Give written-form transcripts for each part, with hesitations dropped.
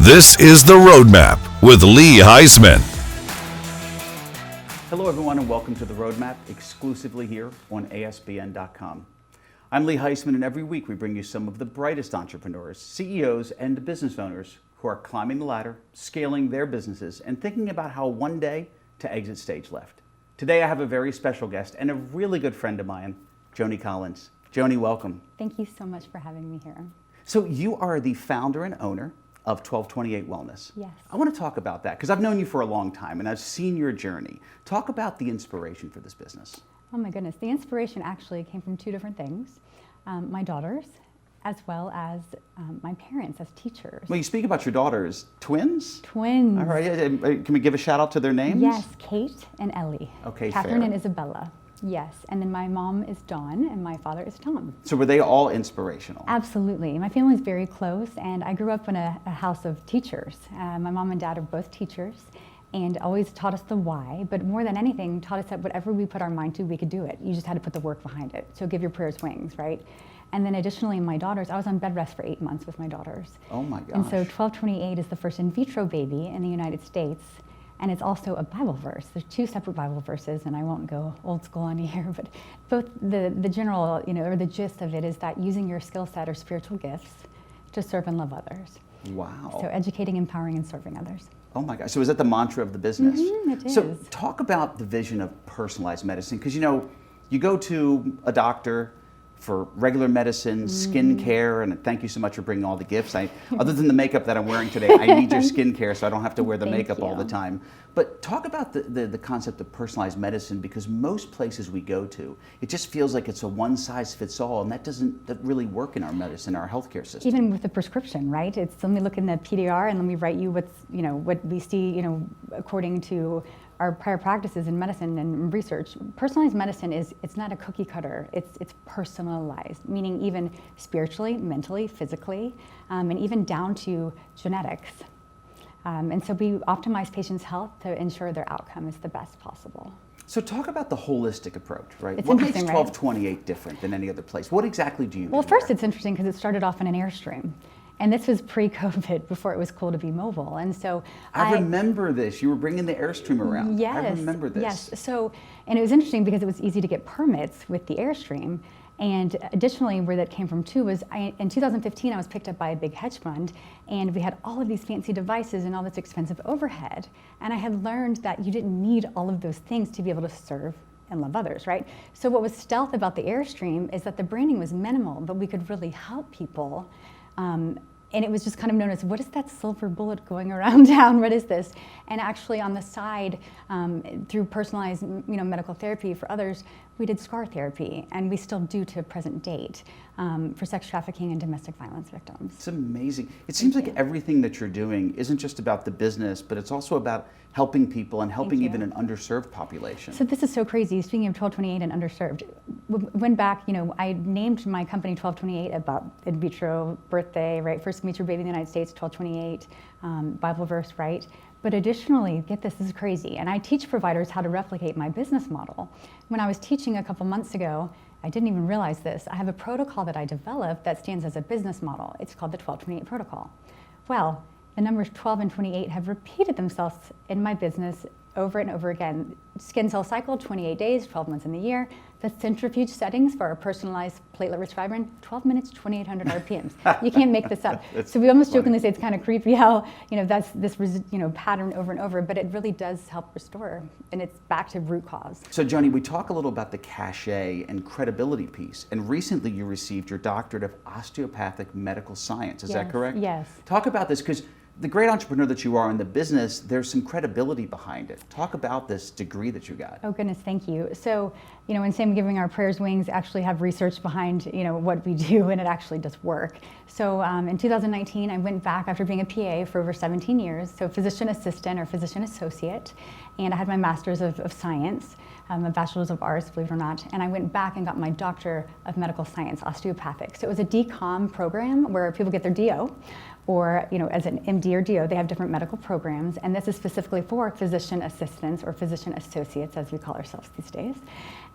This is The Roadmap with Lee Heisman. Hello everyone and welcome to The Roadmap, exclusively here on ASBN.com. I'm Lee Heisman, and every week we bring you some of the brightest entrepreneurs, CEOs, and business owners who are climbing the ladder, scaling their businesses, and thinking about how one day to exit stage left. Today I have a very special guest and a really good friend of mine, Joni Collins. Joni, welcome. Thank you so much for having me here. So you are the founder and owner of 1228 Wellness. Yes. I want to talk about that because I've known you for a long time and I've seen your journey. Talk about the inspiration for this business. Oh my goodness, the inspiration actually came from two different things. My daughters, as well as my parents as teachers. Well, you speak about your daughters, twins? Twins. All right, can we give a shout out to their names? Yes, Kate and Ellie. Okay, Catherine fair. and Isabella. Yes, and then my mom is Dawn and my father is Tom. So were they all inspirational? Absolutely. My family is very close, and I grew up in a house of teachers. My mom and dad are both teachers and always taught us the why, but more than anything taught us that whatever we put our mind to, we could do it. You just had to put the work behind it. So give your prayers wings, right? And then additionally, my daughters, I was on bed rest for 8 months with my daughters. Oh my gosh. And so 1228 is the first in vitro baby in the United States. And it's also a Bible verse. There's two separate Bible verses, and I won't go old school on you here, but both the general, or the gist of it is that using your skill set or spiritual gifts to serve and love others. Wow. So educating, empowering, and serving others. Oh my gosh. So is that the mantra of the business? It is. So talk about the vision of personalized medicine, because you go to a doctor for regular medicine, skin care, and thank you so much for bringing all the gifts. Other than the makeup that I'm wearing today, I need your skin care so I don't have to wear the makeup all the time. But talk about the concept of personalized medicine, because most places we go to, it just feels like it's a one-size-fits-all, and that doesn't really work in our medicine, our healthcare system. Even with the prescription, right? It's let me look in the PDR and let me write you what's, what we see, according to our prior practices in medicine and research. Personalized medicine it's not a cookie cutter, it's personalized, meaning even spiritually, mentally, physically, and even down to genetics. And so we optimize patients' health to ensure their outcome is the best possible. So talk about the holistic approach, right? It's What makes interesting, right? 1228 different than any other place? What exactly do you Well, do first there? it's interesting because it started off in an Airstream. And this was pre-COVID, before it was cool to be mobile. And so I remember this. You were bringing the Airstream around. Yes. I remember this. Yes. So, and it was interesting because it was easy to get permits with the Airstream. And additionally, where that came from too was in 2015, I was picked up by a big hedge fund, and we had all of these fancy devices and all this expensive overhead. And I had learned that you didn't need all of those things to be able to serve and love others, right? So what was stealth about the Airstream is that the branding was minimal, but we could really help people. And it was just kind of known as, what is that silver bullet going around town? What is this? And actually on the side, through personalized medical therapy for others, we did scar therapy, and we still do to present date for sex trafficking and domestic violence victims. It's amazing. It seems like everything that you're doing isn't just about the business, but it's also about helping people and helping even an underserved population. So this is so crazy. Speaking of 1228 and underserved, went back, I named my company 1228 about in vitro birthday, right? First in vitro baby in the United States, 1228, Bible verse, right? But additionally, get this is crazy, and I teach providers how to replicate my business model. When I was teaching a couple months ago, I didn't even realize this. I have a protocol that I developed that stands as a business model. It's called the 1228 protocol. Well, the numbers 12 and 28 have repeated themselves in my business over and over again. Skin cell cycle, 28 days, 12 months in the year. The centrifuge settings for our personalized platelet-rich fibrin, 12 minutes, 2,800 RPMs. You can't make this up. So we almost jokingly say it's kind of creepy how, that's this, pattern over and over, but it really does help restore, and it's back to root cause. So Joni, we talk a little about the cachet and credibility piece, and recently you received your doctorate of osteopathic medical science. Is that correct? Yes. Talk about this, because the great entrepreneur that you are in the business, there's some credibility behind it. Talk about this degree that you got. Oh goodness, thank you. So, in Same Giving Our Prayers Wings actually have research behind, what we do, and it actually does work. So in 2019, I went back after being a PA for over 17 years, so physician assistant or physician associate, and I had my master's of science, a bachelor's of arts, believe it or not, and I went back and got my doctor of medical science, osteopathic. So it was a DCOM program where people get their DO, or as an MD or DO, they have different medical programs, and this is specifically for physician assistants or physician associates, as we call ourselves these days.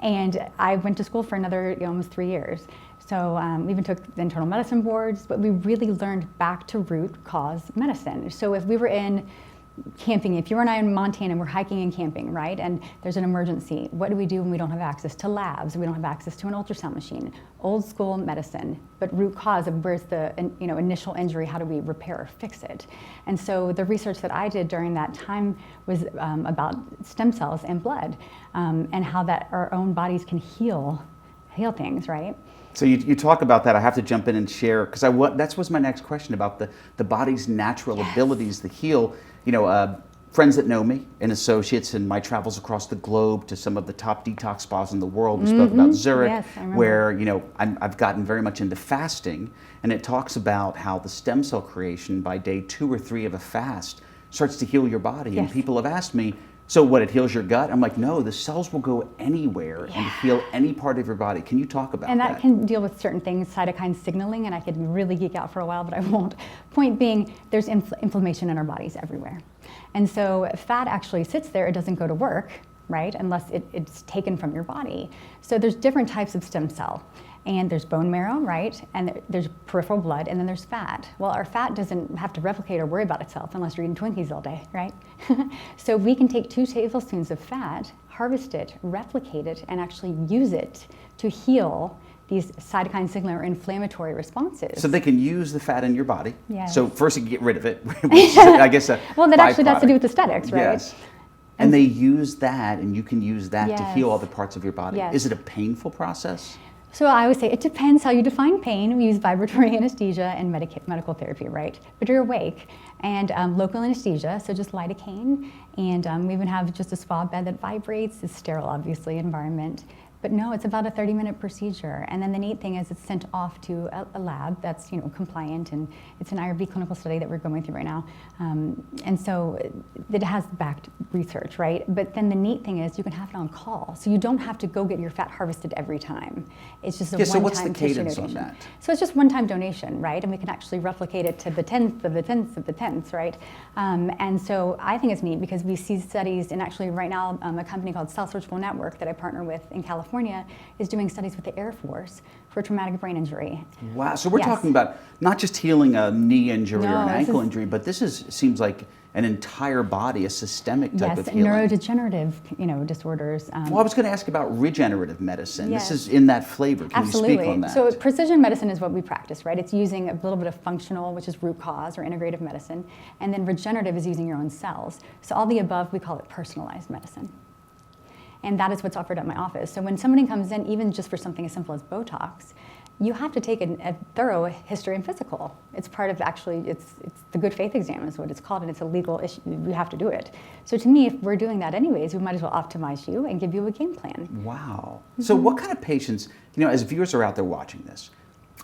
And I went to school for another almost 3 years. So we even took the internal medicine boards, but we really learned back to root cause medicine. So if we were in camping, if you and I are in Montana, we're hiking and camping, right? And there's an emergency. What do we do when we don't have access to labs? We don't have access to an ultrasound machine. Old school medicine, but root cause of where's the initial injury, how do we repair or fix it? And so the research that I did during that time was about stem cells and blood, and how that our own bodies can heal things, right? So you talk about that. I have to jump in and share, because that was my next question about the body's natural abilities to heal. Friends that know me and associates in my travels across the globe to some of the top detox spas in the world. We spoke about Zurich, yes, where I've gotten very much into fasting, and it talks about how the stem cell creation by day 2 or 3 of a fast starts to heal your body. Yes. And people have asked me, so what, it heals your gut? I'm like, no, the cells will go anywhere and heal any part of your body. Can you talk about that? And that can deal with certain things, cytokine signaling, and I could really geek out for a while, but I won't. Point being, there's inflammation in our bodies everywhere. And so fat actually sits there, it doesn't go to work, right, unless it's taken from your body. So there's different types of stem cell. And there's bone marrow, right? And there's peripheral blood, and then there's fat. Well, our fat doesn't have to replicate or worry about itself unless you're eating Twinkies all day, right? So we can take 2 tablespoons of fat, harvest it, replicate it, and actually use it to heal these cytokine signaling or inflammatory responses. So they can use the fat in your body. Yes. So first you can get rid of it, which is, I guess, a well, that actually has to byproduct. do with aesthetics, right? Yes. And they use that, and you can use that to heal Yes. other parts of your body. Yes. Is it a painful process? So I always say it depends how you define pain. We use vibratory anesthesia and medical therapy, right? But you're awake. And local anesthesia, so just lidocaine. And we even have just a spa bed that vibrates. It's sterile, obviously, environment. But no, it's about a 30-minute procedure. And then the neat thing is it's sent off to a lab that's compliant, and it's an IRB clinical study that we're going through right now. And so it has backed research, right? But then the neat thing is you can have it on call. So you don't have to go get your fat harvested every time. It's just a one-time so what's the tissue cadence donation. on that? So it's just one-time donation, right? And we can actually replicate it to the 10th of the 10th of the 10th, right? And so I think it's neat because we see studies, and actually right now a company called Cell Surgical Network that I partner with in California is doing studies with the Air Force for traumatic brain injury. Wow, so we're Yes. talking about not just healing a knee injury or No, an this ankle is- injury, but this seems like an entire body, a systemic type of Yes, healing. neurodegenerative disorders. Well, I was going to ask about regenerative medicine. Yes. This is in that flavor. Can Absolutely. you speak on that? So precision medicine is what we practice, right? It's using a little bit of functional, which is root cause or integrative medicine, and then regenerative is using your own cells. So all the above, we call it personalized medicine. And that is what's offered at my office. So when somebody comes in, even just for something as simple as Botox, you have to take a thorough history and physical. It's part of it's the good faith exam is what it's called, and it's a legal issue. You have to do it. So to me, if we're doing that anyways, we might as well optimize you and give you a game plan. Wow. So what kind of patients, as viewers are out there watching this,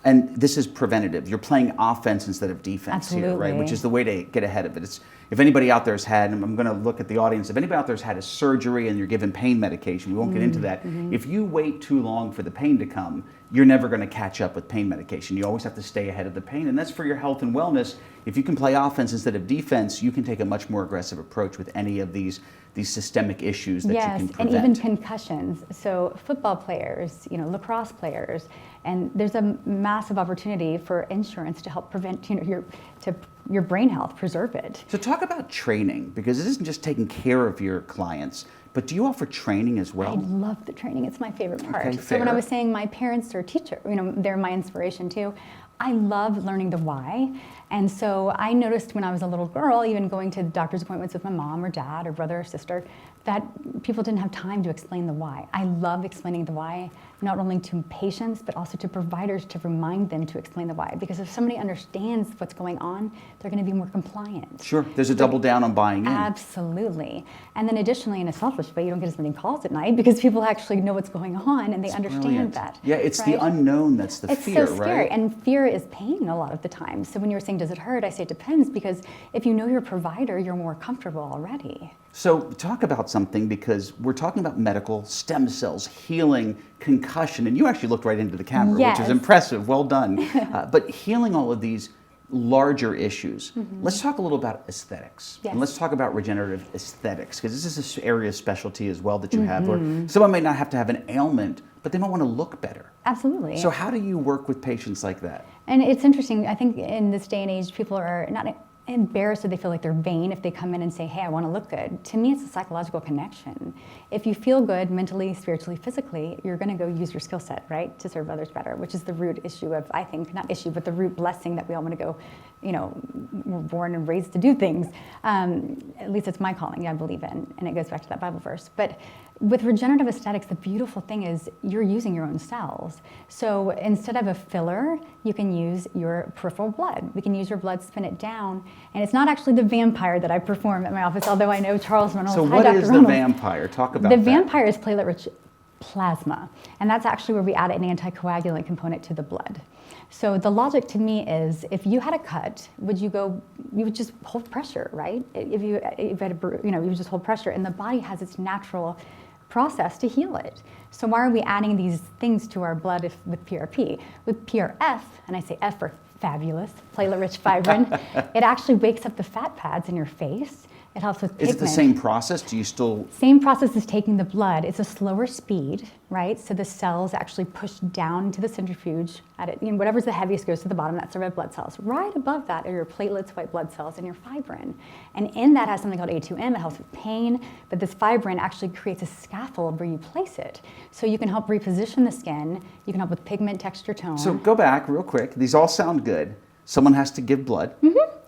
and this is preventative. You're playing offense instead of defense here, right? Absolutely. Which is the way to get ahead of it. If anybody out there has had, and I'm going to look at the audience, if anybody out there has had a surgery and you're given pain medication, we won't get into that. If you wait too long for the pain to come, you're never going to catch up with pain medication. You always have to stay ahead of the pain, and that's for your health and wellness. If you can play offense instead of defense, you can take a much more aggressive approach with any of these systemic issues that you can Yes, and prevent. even concussions. So football players, lacrosse players, and there's a massive opportunity for insurance to help prevent your brain health, preserve it. So talk about training, because it isn't just taking care of your clients, but do you offer training as well? I love the training. It's my favorite part. Okay, So when I fair. was saying my parents are teacher, they're my inspiration too. I love learning the why. And so I noticed when I was a little girl, even going to doctor's appointments with my mom or dad or brother or sister, that people didn't have time to explain the why. I love explaining the why, not only to patients, but also to providers to remind them to explain the why. Because if somebody understands what's going on, they're going to be more compliant. Sure, there's a double down on buying in. Absolutely. And then additionally, in a selfish way, you don't get as many calls at night because people actually know what's going on and they understand Brilliant. that. Yeah, it's right? the unknown that's the It's fear, so scary. right? And fear is pain a lot of the time. So when you were saying, does it hurt? I say it depends, because if you know your provider, you're more comfortable already. So talk about something, because we're talking about medical stem cells, healing, concussion, and you actually looked right into the camera, which is Yes. impressive. Well done. But healing all of these larger issues. Let's talk a little about aesthetics. Yes. And let's talk about regenerative aesthetics, because this is an area of specialty as well that you have, where someone may not have to have an ailment, But they might want to look better. Absolutely. So how do you work with patients like that? And it's interesting. I think in this day and age, people are not embarrassed or they feel like they're vain if they come in and say, hey, I want to look good. To me, it's a psychological connection. If you feel good mentally, spiritually, physically, you're going to go use your skill set, right, to serve others better, which is the root issue of, I think, not issue, but the root blessing that we all want to go, we're born and raised to do things. At least it's my calling, I believe in, and it goes back to that Bible verse. But with regenerative aesthetics, the beautiful thing is you're using your own cells. So instead of a filler, you can use your peripheral blood. We can use your blood, spin it down, and it's not actually the vampire that I perform at my office, although I know Charles Reynolds. So what is the vampire? Talk about that. The vampire is platelet-rich plasma, and that's actually where we add an anticoagulant component to the blood. So the logic to me is, if you had a cut, you would just hold pressure, right? If you had you would just hold pressure, and the body has its natural process to heal it. So why are we adding these things to our blood with PRP? With PRF, and I say F for fabulous, platelet-rich fibrin, it actually wakes up the fat pads in your face. It helps with pigment. Is it the same process? Do you still... Same process as taking the blood. It's a slower speed, right? So the cells actually push down to the centrifuge. Whatever's the heaviest goes to the bottom. That's the red blood cells. Right above that are your platelets, white blood cells, and your fibrin. And in that has something called A2M. It helps with pain. But this fibrin actually creates a scaffold where you place it. So you can help reposition the skin. You can help with pigment, texture, tone. So go back real quick. These all sound good. Someone has to give blood.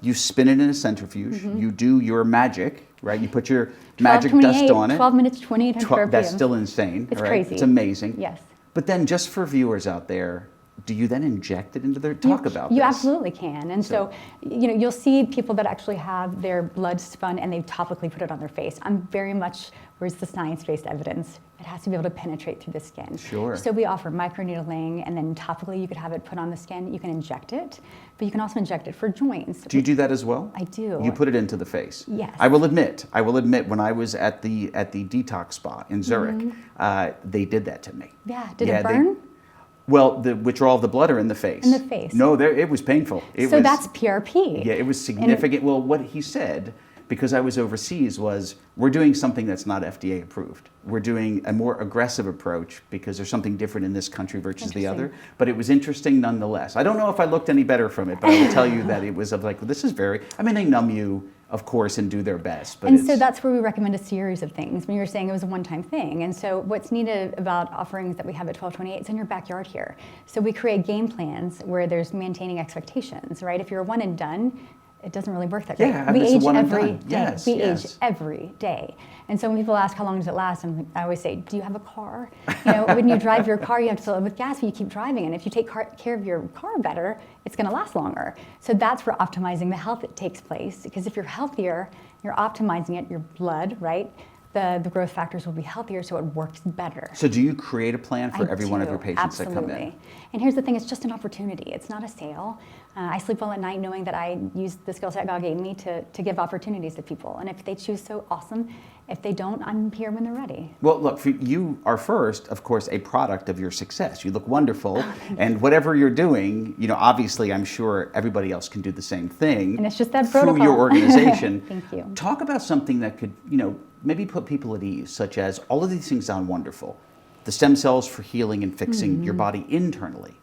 You spin it in a centrifuge. You do your magic, right? You put your magic dust on it. 12 minutes, 2800 RPM. That's still insane. It's right? crazy. It's amazing. Yes. But then just for viewers out there, do you then inject it into their... Talk about this. You absolutely can. And so you'll see people that actually have their blood spun and they topically put it on their face. I'm very much, where's the science-based evidence? It has to be able to penetrate through the skin. Sure. So we offer microneedling, and then topically you could have it put on the skin. You can inject it, but you can also inject it for joints. Do you do that as well? I do. You put it into the face? Yes. I will admit, when I was at the detox spa in Zurich, they did that to me. Yeah. Did it burn? Well, the withdrawal of the blood or in the face? In the face. No, it was painful. That's PRP. Yeah, it was significant. Well, what he said, because I was overseas, was we're doing something that's not FDA approved. We're doing a more aggressive approach because there's something different in this country versus the other. But it was interesting nonetheless. I don't know if I looked any better from it, but I will tell you that it was like, this is they numb you, of course, and do their best. But so that's where we recommend a series of things. When you were saying it was a one-time thing. And so what's neat about offerings that we have at 1228, it's in your backyard here. So we create game plans where there's maintaining expectations, right? If you're a one and done, it doesn't really work that great. Yeah, we age every day. Yes, we age every day. And so when people ask how long does it last, I always say, do you have a car? When you drive your car, you have to fill it with gas, but you keep driving. And if you take care of your car better, it's going to last longer. So that's where optimizing the health takes place. Because if you're healthier, you're optimizing it, your blood, right? The growth factors will be healthier, so it works better. So do you create a plan for every one of your patients that come in? And here's the thing, it's just an opportunity. It's not a sale. I sleep well at night knowing that I use the skill set God gave me to give opportunities to people. And if they choose, so awesome. If they don't, I'm here when they're ready. Well, look, you are first, of course, a product of your success. You look wonderful. And whatever you're doing, obviously, I'm sure everybody else can do the same thing. And it's just that protocol. Through your organization. Thank you. Talk about something that could, maybe put people at ease, such as all of these things sound wonderful. The stem cells for healing and fixing your body internally.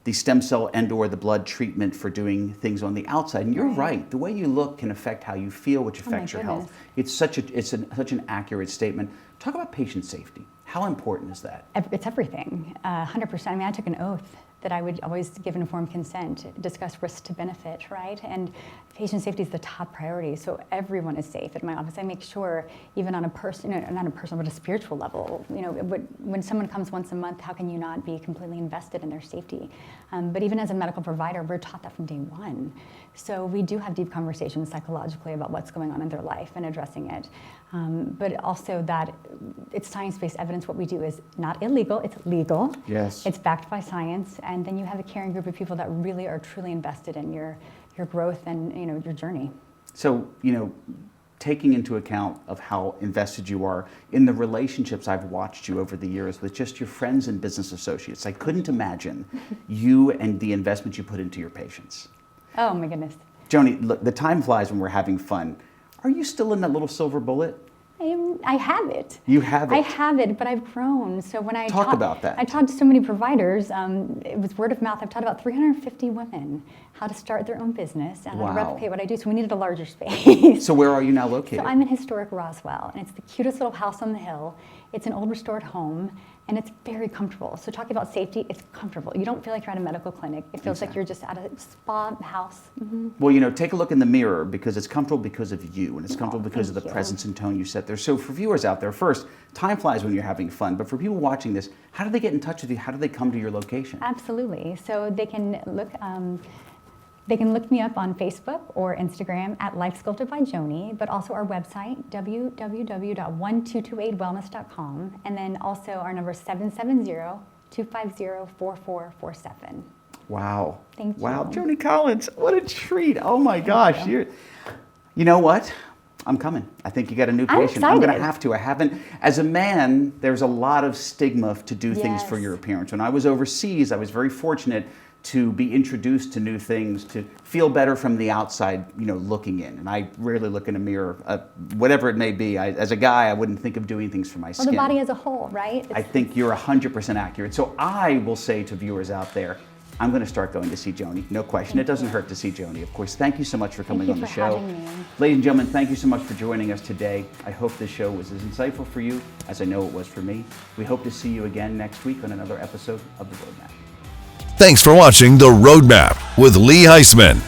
The stem cell and or the blood treatment for doing things on the outside. And you're right. The way you look can affect how you feel, which affects your health. It's such an accurate statement. Talk about patient safety. How important is that? It's everything, 100%. I took an oath that I would always give informed consent, discuss risk to benefit, right? And patient safety is the top priority, so everyone is safe at my office. I make sure, even on a not a personal, but a spiritual level, when someone comes once a month, how can you not be completely invested in their safety? But even as a medical provider, we're taught that from day one. So we do have deep conversations psychologically about what's going on in their life and addressing it. But also that it's science-based evidence. What we do is not illegal, it's legal. Yes. It's backed by science, and then you have a caring group of people that really are truly invested in your growth and your journey. So, taking into account of how invested you are in the relationships I've watched you over the years with just your friends and business associates, I couldn't imagine you and the investment you put into your patients. Oh my goodness. Joni, look, the time flies when we're having fun. Are you still in that little silver bullet? I have it. You have it. I have it, but I've grown. So when I Talk about that. I taught so many providers. It was word of mouth. I've taught about 350 women how to start their own business and how to replicate what I do. So we needed a larger space. So where are you now located? So I'm in historic Roswell, and it's the cutest little house on the hill. It's an old restored home, and it's very comfortable. So talking about safety, it's comfortable. You don't feel like you're at a medical clinic. It feels like you're just at a spa house. Mm-hmm. Well, take a look in the mirror, because it's comfortable because of you, and it's comfortable because of the presence and tone you set there. So for viewers out there, first, time flies when you're having fun, but for people watching this, how do they get in touch with you? How do they come to your location? Absolutely. So they can look. They can look me up on Facebook or Instagram at Life Sculpted by Joni, but also our website, www.1228wellness.com, and then also our number is 770-250-4447. Wow. Thank you. Wow, Joni Collins, what a treat. Oh my gosh. You know what? I'm coming. I think you got a new patient. I'm going to have to. I haven't. As a man, there's a lot of stigma to do things for your appearance. When I was overseas, I was very fortunate to be introduced to new things, to feel better from the outside, looking in. And I rarely look in a mirror, whatever it may be. As a guy, I wouldn't think of doing things for my skin. Well, the body as a whole, right? I think you're 100% accurate. So I will say to viewers out there, I'm going to start going to see Joni, no question. It doesn't hurt to see Joni, of course. Thank you so much for coming on the show. Ladies and gentlemen, thank you so much for joining us today. I hope this show was as insightful for you as I know it was for me. We hope to see you again next week on another episode of The Roadmap. Thanks for watching The Roadmap with Lee Heisman.